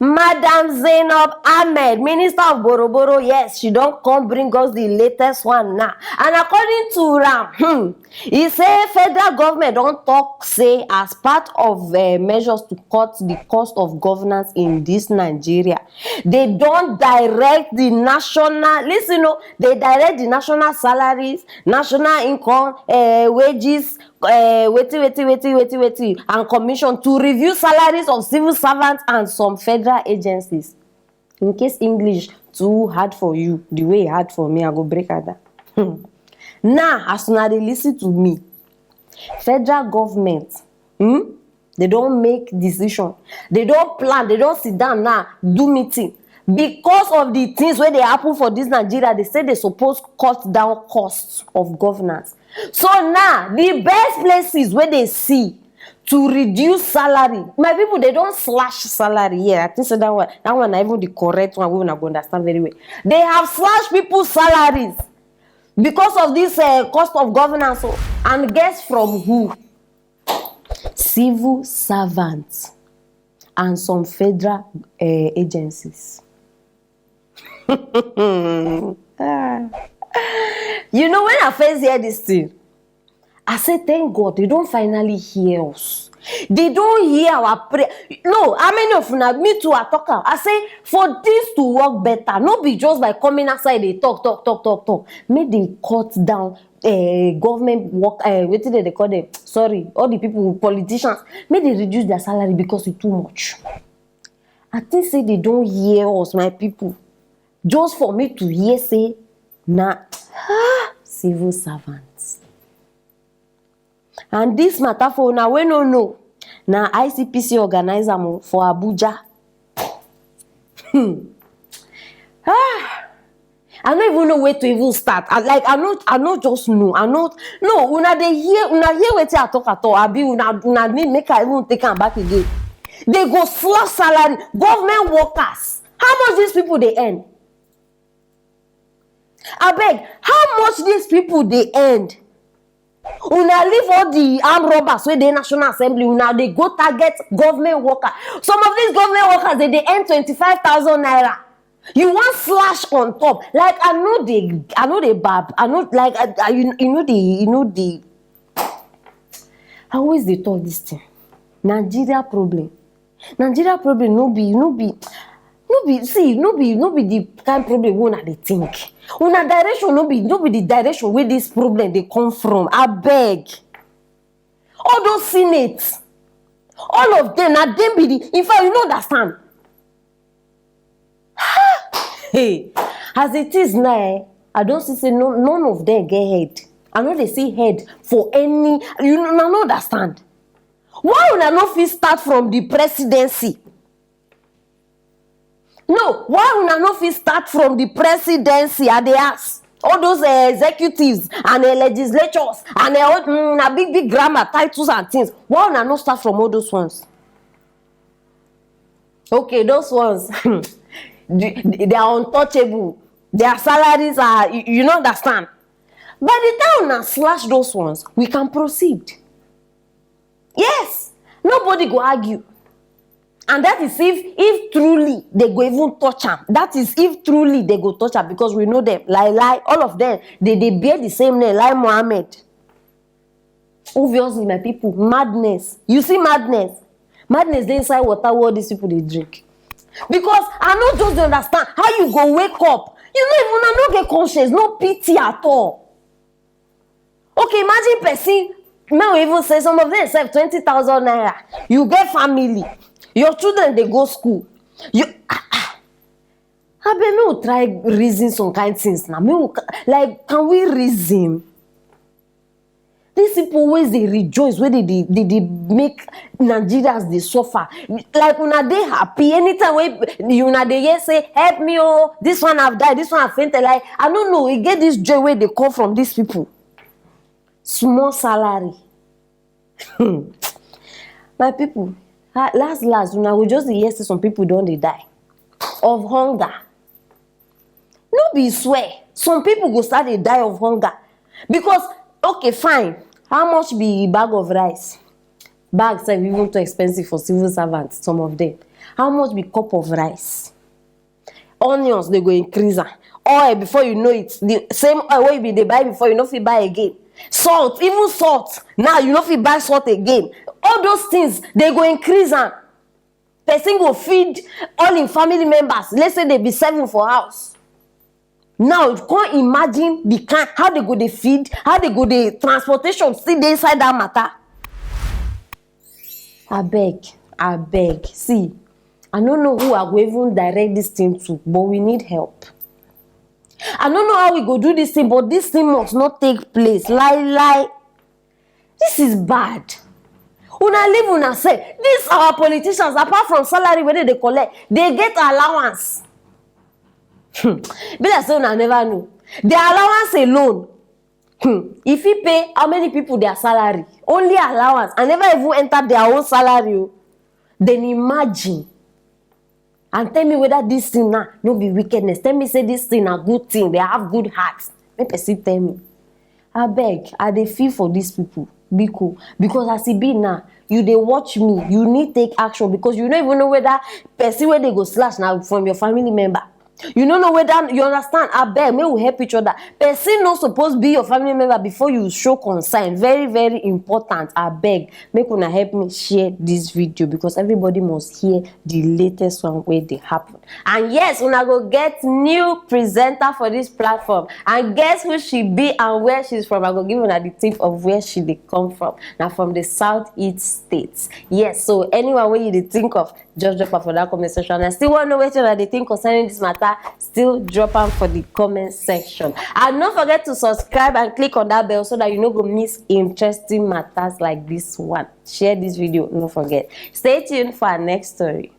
Madam Zainab Ahmed, Minister of Boroboro, yes, she don't come bring us the latest one now. And according to Ram, he say federal government don't talk, say, as part of measures to cut the cost of governance in this Nigeria. They don't direct the national, listen, they direct the national salaries, national income, wages, wait, and commission to review salaries of civil servants and some federal agencies. In case English too hard for you, the way it hard for me, I go break at that. Now, as soon as they listen to me, federal government, they don't make decision, they don't plan, they don't sit down now, do meeting. Because of the things where they happen for this Nigeria, they say they supposed cut down costs of governance. So now, the best places where they see to reduce salary, my people, they don't slash salary. Yeah, I think so that one even the correct one, we will not understand very well. They have slashed people's salaries because of this cost of governance. And guess from who? Civil servants and some federal agencies. You know, when I first hear this thing, I say, thank God, they don't finally hear us. They don't hear our prayer. No, how many of you, me too, are talking. I say, for this to work better, not be just by coming outside, they talk. May they cut down government work, what did they call them? Sorry, all the people, politicians, may they reduce their salary because it's too much. I think say they don't hear us, my people. Just for me to hear say, nah, civil servants. And this matter for now, we no know. Now ICPC organizer for Abuja. I don't even know where to even start. I not just know. No, una hear what I talk at all. I be una need make I even take them back again. They go slash salary, government workers. How much these people they earn? I beg, how much these people they earn? Una leave all the armed robbers with the National Assembly. Una they go target government workers. Some of these government workers they earn 25,000 naira. You want slash on top? Like I know the bab. I know like you know the. I always they talk this thing. Nigeria problem no be the kind problem una they think. Una direction no be the direction where this problem they come from. I beg. All those senates, all of them, na them be the. In fact, you don't understand. Hey, as it is now, I don't see say none of them get head. I know they see head for any. You don't understand. Why would I not fit start from the presidency? No, why would I not fit start from the presidency? At the ask all those executives and legislatures and big grammar titles and things. Why would I not start from all those ones? Okay, those ones they are untouchable. Their salaries are you don't understand. By the time we slash those ones, we can proceed. Yes, nobody go argue. And that is if truly they go even touch them. That is if truly they go touch them, because we know them. Like all of them, they bear the same name, like Mohammed. Obviously, my people, madness. You see madness? Madness they inside water what these people they drink. Because I not just understand how you go wake up. You know, even I not get conscience, no pity at all. Okay, imagine person. May even say some of them save 20,000 naira. You get family. Your children they go school. You I bet me will try reason some kind of things now. Like can we reason? These people always they rejoice when they make Nigerians they suffer. Like when they happy anytime when you they say help me, oh this one have died, this one have fainted. Like I don't know, you get this joy where they come from these people. Small salary. My people, last una we just hear say some people don't they die of hunger. No be swear. Some people go start they die of hunger because okay fine. How much be bag of rice? Bags are even too expensive for civil servants. Some of them. How much be cup of rice? Onions, they go increase am. Oil, before you know it, the same oil wey you dey buy before, you no fit buy again. Salt, even salt, now you no fit buy salt again. All those things, they go increase am. Person go feed all im family members. Let's say they be 7 for house. Now you can't imagine the kind, how they go dey feed, how they go dey transportation still dey inside that matter. Abeg, see, I don't know who I go even direct this thing to, but we need help. I don't know how we go do this thing, but this thing must not take place. Lie. This is bad. Una leave una say, these our politicians, apart from salary wey they collect, they get allowance. Be like say una never know. The allowance alone, if you pay how many people their salary, only allowance, and never even enter their own salary, then imagine. And tell me whether this thing now no be wickedness. Tell me say this thing a good thing. They have good hearts. Make person tell me. Abeg, I dey feel for these people. Because as e be now, you dey watch me. You need take action because you don't even know whether person where they go slash now from your family member. You don't know whether you understand. Abeg, may we help each other. Person not supposed to be your family member before you show concern. Very, very important. Abeg, make una help me share this video because everybody must hear the latest one where they happen. And yes, una go get new presenter for this platform. And guess who she be and where she's from? I go give una the tip of where she dey come from. Now from the southeast states. Yes, so anyone where you dey think of, just drop her for that comment section. I still want to know what they think concerning this matter. Still drop them for the comment section. And don't forget to subscribe and click on that bell so that you no go miss interesting matters like this one. Share this video, don't forget. Stay tuned for our next story.